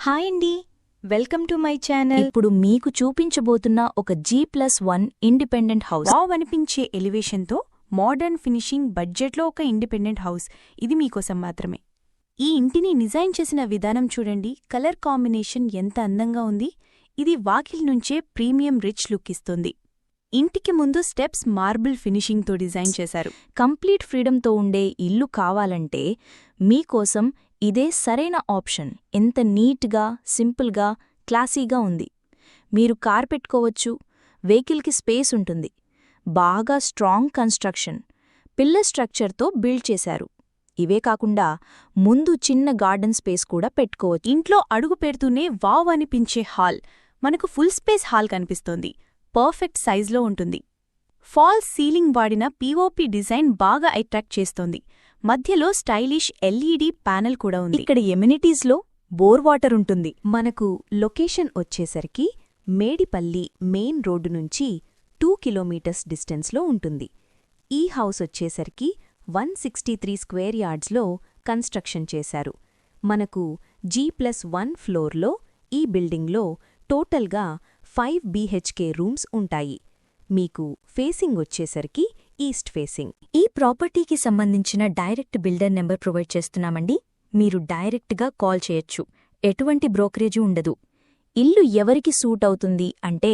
Hi అండి, welcome to my channel. ఇప్పుడు మీకు చూపించబోతున్న ఒక G+1 ఇండిపెండెంట్ హౌస్. వావ్ అనిపించే ఎలివేషన్తో మోడర్న్ ఫినిషింగ్ బడ్జెట్లో ఒక ఇండిపెండెంట్ హౌస్. ఇది మీకోసం మాత్రమే. ఈ ఇంటిని డిజైన్ చేసిన విధానం చూడండి. కలర్ కాంబినేషన్ ఎంత అందంగా ఉంది. ఇది వాకిల్ నుంచే ప్రీమియం రిచ్ లుక్ ఇస్తుంది. ఇంటికి ముందు స్టెప్స్ మార్బుల్ ఫినిషింగ్తో డిజైన్ చేశారు. కంప్లీట్ ఫ్రీడమ్తో ఉండే ఇల్లు కావాలంటే మీకోసం ఇదే సరైన ఆప్షన్. ఎంత నీట్గా, సింపుల్గా, క్లాసీగా ఉంది. మీరు కార్ పెట్టుకోవచ్చు, వెహికల్కి స్పేస్ ఉంటుంది. బాగా స్ట్రాంగ్ కన్స్ట్రక్షన్, పిల్లర్ స్ట్రక్చర్తో బిల్డ్ చేశారు. ఇవే కాకుండా ముందు చిన్న గార్డెన్ స్పేస్ కూడా పెట్టుకోవచ్చు. ఇంట్లో అడుగు పెడుతూనే వావ్ అనిపించే హాల్. మనకు ఫుల్ స్పేస్ హాల్ కనిపిస్తోంది. పర్ఫెక్ట్ సైజ్లో ఉంటుంది. ఫాల్స్ సీలింగ్ వాడిన పీఓపీ డిజైన్ బాగా అట్రాక్ట్ చేస్తోంది. మధ్యలో స్టైలిష్ ఎల్ఈడీ ప్యానెల్ కూడా ఉంది. ఇక్కడ ఎమ్యూనిటీస్లో బోర్ వాటర్ ఉంటుంది. మనకు లొకేషన్ వచ్చేసరికి మేడిపల్లి మెయిన్ రోడ్డు నుంచి 2 కిలోమీటర్స్ డిస్టెన్స్లో ఉంటుంది. ఈ హౌస్ వచ్చేసరికి 163 స్క్వేర్ యార్డ్స్లో కన్స్ట్రక్షన్ చేశారు. మనకు G+1 ఫ్లోర్లో ఈ బిల్డింగ్లో టోటల్గా 5 BHK రూమ్స్ ఉంటాయి. మీకు ఫేసింగ్ వచ్చేసరికి ఈస్ట్ ఫేసింగ్. ఈ ప్రాపర్టీకి సంబంధించిన డైరెక్ట్ బిల్డర్ నెంబర్ ప్రొవైడ్ చేస్తున్నామండి. మీరు డైరెక్ట్గా కాల్ చేయొచ్చు. ఎటువంటి బ్రోకరేజీ ఉండదు. ఇల్లు ఎవరికి సూట్ అవుతుంది అంటే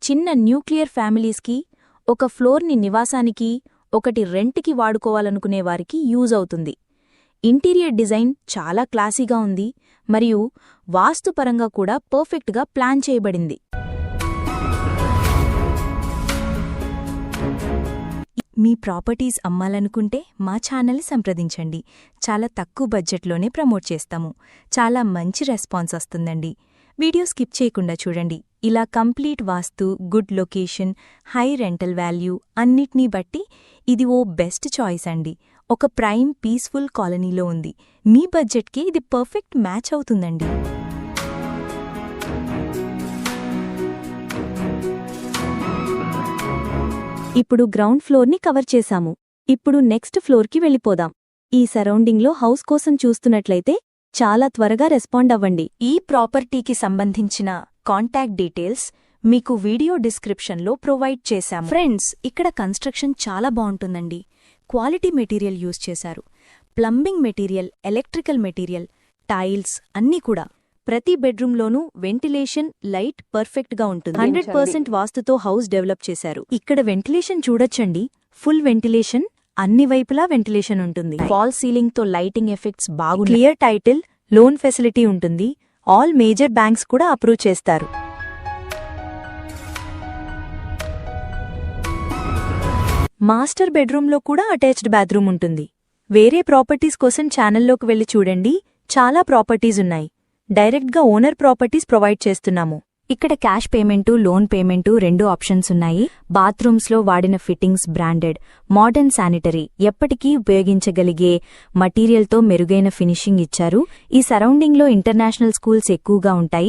చిన్న న్యూక్లియర్ ఫ్యామిలీస్కి, ఒక ఫ్లోర్ని నివాసానికి, ఒకటి రెంట్కి వాడుకోవాలనుకునేవారికి యూజ్ అవుతుంది. ఇంటీరియర్ డిజైన్ చాలా క్లాసీగా ఉంది మరియు వాస్తుపరంగా కూడా పర్ఫెక్ట్గా ప్లాన్ చేయబడింది. మీ ప్రాపర్టీస్ అమ్మాలనుకుంటే మా ఛానల్ని సంప్రదించండి. చాలా తక్కువ బడ్జెట్లోనే ప్రమోట్ చేస్తాము. చాలా మంచి రెస్పాన్స్ వస్తుందండి. వీడియో స్కిప్ చేయకుండా చూడండి. ఇలా complete vastu, good location, high rental value అన్నిటినీ బట్టి ఇది ఓ బెస్ట్ చాయిస్ అండి. ఒక ప్రైమ్ పీస్ఫుల్ కాలనీలో ఉంది. మీ బడ్జెట్కి ఇది పర్ఫెక్ట్ మ్యాచ్ అవుతుందండి. ఇప్పుడు గ్రౌండ్ ఫ్లోర్ని కవర్ చేశాము. ఇప్పుడు నెక్స్ట్ ఫ్లోర్కి వెళ్ళిపోదాం. ఈ సరౌండింగ్లో హౌస్ కోసం చూస్తున్నట్లయితే చాలా త్వరగా రెస్పాండ్ అవ్వండి. ఈ ప్రాపర్టీకి సంబంధించిన కాంటాక్ట్ డీటెయిల్స్ మీకు వీడియో డిస్క్రిప్షన్లో ప్రొవైడ్ చేశాం. ఫ్రెండ్స్, ఇక్కడ కన్స్ట్రక్షన్ చాలా బాగుంటుందండి. క్వాలిటీ మెటీరియల్ యూజ్ చేశారు. Plumbing material, electrical material, tiles అన్నీ కూడా. ప్రతి బెడ్రూమ్లోనూ వెంటిలేషన్, లైట్ పర్ఫెక్ట్గా ఉంటుంది. 100% వాస్తుతో హౌస్ డెవలప్ చేశారు. ఇక్కడ వెంటిలేషన్ చూడొచ్చండి. ఫుల్ వెంటిలేషన్, అన్ని వైపులా వెంటిలేషన్ ఉంటుంది. ఫాల్ సీలింగ్తో లైటింగ్ ఎఫెక్ట్స్ బాగున్నాయి. క్లియర్ టైటిల్, లోన్ ఫెసిలిటీ ఉంటుంది. ఆల్ మేజర్ బ్యాంక్స్ కూడా అప్రూవ్ చేస్తారు. మాస్టర్ బెడ్రూమ్లో కూడా అటాచ్డ్ బాత్రూమ్ ఉంటుంది. వేరే ప్రాపర్టీస్ కోసం ఛానల్లోకి వెళ్లి చూడండి. చాలా ప్రాపర్టీస్ ఉన్నాయి. డైరెక్ట్గా ఓనర్ ప్రాపర్టీస్ ప్రొవైడ్ చేస్తున్నాము. ఇక్కడ cash payment, loan payment 2 options ఉన్నాయి. బాత్రూమ్స్లో వాడిన ఫిట్టింగ్స్ బ్రాండెడ్, మోడర్న్ శానిటరీ, ఎప్పటికీ ఉపయోగించగలిగే మటీరియల్తో మెరుగైన ఫినిషింగ్ ఇచ్చారు. ఈ సరౌండింగ్లో ఇంటర్నేషనల్ స్కూల్స్ ఎక్కువగా ఉంటాయి.